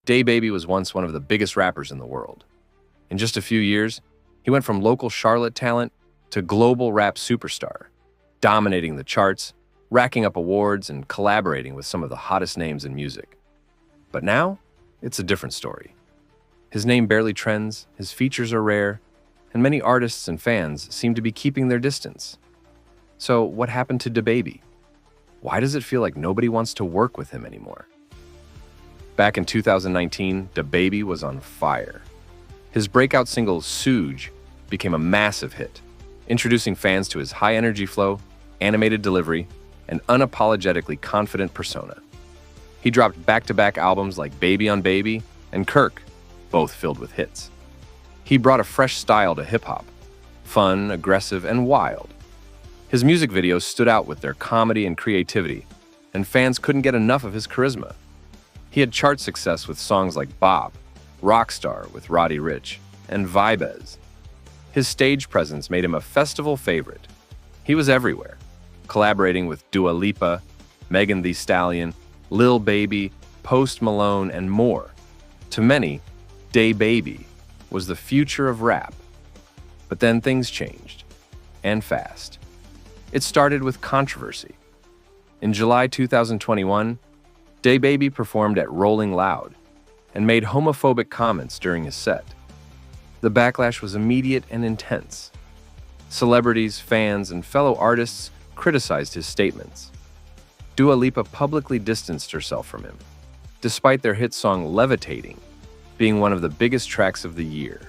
DaBaby was once one of the biggest rappers in the world. In just a few years, he went from local Charlotte talent to global rap superstar, dominating the charts, racking up awards, and collaborating with some of the hottest names in music. But now, it's a different story. His name barely trends, his features are rare, and many artists and fans seem to be keeping their distance. So what happened to DaBaby? Why does it feel like nobody wants to work with him anymore? Back in 2019, DaBaby was on fire. His breakout single, Suge, became a massive hit, introducing fans to his high-energy flow, animated delivery, and unapologetically confident persona. He dropped back-to-back albums like Baby on Baby and Kirk, both filled with hits. He brought a fresh style to hip-hop, fun, aggressive, and wild. His music videos stood out with their comedy and creativity, and fans couldn't get enough of his charisma. He had chart success with songs like Bop, Rockstar with Roddy Ricch, and Vibez. His stage presence made him a festival favorite. He was everywhere, collaborating with Dua Lipa, Megan Thee Stallion, Lil Baby, Post Malone, and more. To many, DaBaby was the future of rap. But then things changed, and fast. It started with controversy. In July 2021, DaBaby performed at Rolling Loud and made homophobic comments during his set. The backlash was immediate and intense. Celebrities, fans, and fellow artists criticized his statements. Dua Lipa publicly distanced herself from him, despite their hit song Levitating being one of the biggest tracks of the year.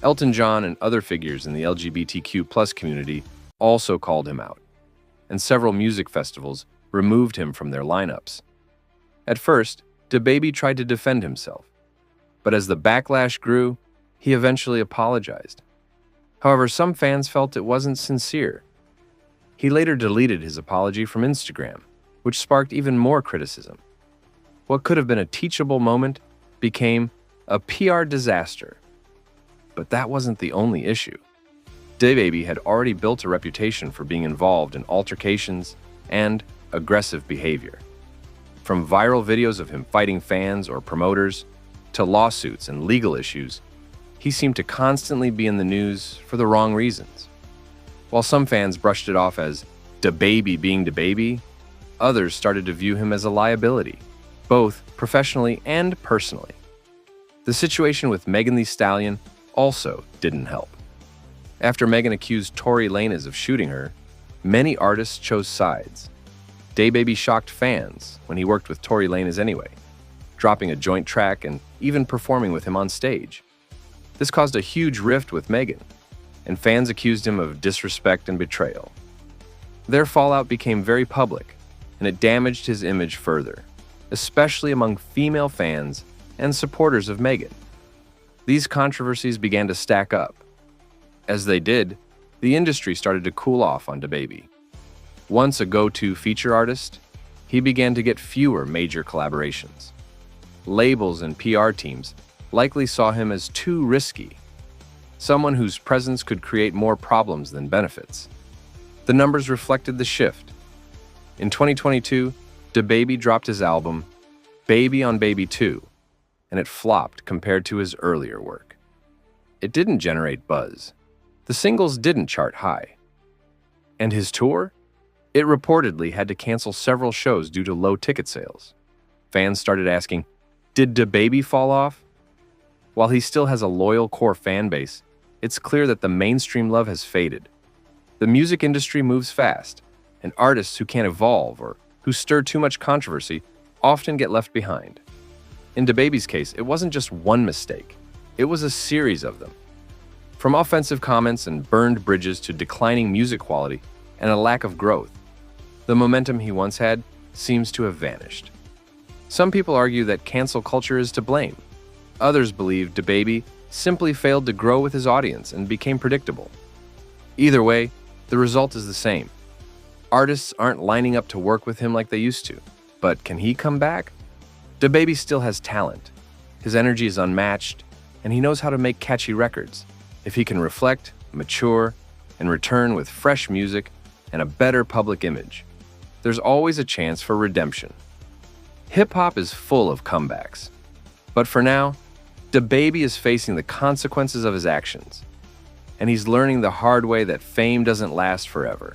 Elton John and other figures in the LGBTQ+ community also called him out, and several music festivals removed him from their lineups. At first, DaBaby tried to defend himself, but as the backlash grew, he eventually apologized. However, some fans felt it wasn't sincere. He later deleted his apology from Instagram, which sparked even more criticism. What could have been a teachable moment became a PR disaster. But that wasn't the only issue. DaBaby had already built a reputation for being involved in altercations and aggressive behavior. From viral videos of him fighting fans or promoters to lawsuits and legal issues, he seemed to constantly be in the news for the wrong reasons. While some fans brushed it off as DaBaby being DaBaby, others started to view him as a liability, both professionally and personally. The situation with Megan Thee Stallion also didn't help. After Megan accused Tory Lanez of shooting her, many artists chose sides. DaBaby shocked fans when he worked with Tory Lanez anyway, dropping a joint track and even performing with him on stage. This caused a huge rift with Megan, and fans accused him of disrespect and betrayal. Their fallout became very public, and it damaged his image further, especially among female fans and supporters of Megan. These controversies began to stack up. As they did, the industry started to cool off on DaBaby. Once a go-to feature artist, he began to get fewer major collaborations. Labels and PR teams likely saw him as too risky, someone whose presence could create more problems than benefits. The numbers reflected the shift. In 2022, DaBaby dropped his album, Baby on Baby 2, and it flopped compared to his earlier work. It didn't generate buzz. The singles didn't chart high. And his tour? It reportedly had to cancel several shows due to low ticket sales. Fans started asking, did DaBaby fall off? While he still has a loyal core fan base, it's clear that the mainstream love has faded. The music industry moves fast, and artists who can't evolve or who stir too much controversy often get left behind. In DaBaby's case, it wasn't just one mistake. It was a series of them. From offensive comments and burned bridges to declining music quality and a lack of growth, the momentum he once had seems to have vanished. Some people argue that cancel culture is to blame. Others believe DaBaby simply failed to grow with his audience and became predictable. Either way, the result is the same. Artists aren't lining up to work with him like they used to. But can he come back? DaBaby still has talent. His energy is unmatched, and he knows how to make catchy records. If he can reflect, mature, and return with fresh music and a better public image, there's always a chance for redemption. Hip-hop is full of comebacks. But for now, DaBaby is facing the consequences of his actions, and he's learning the hard way that fame doesn't last forever.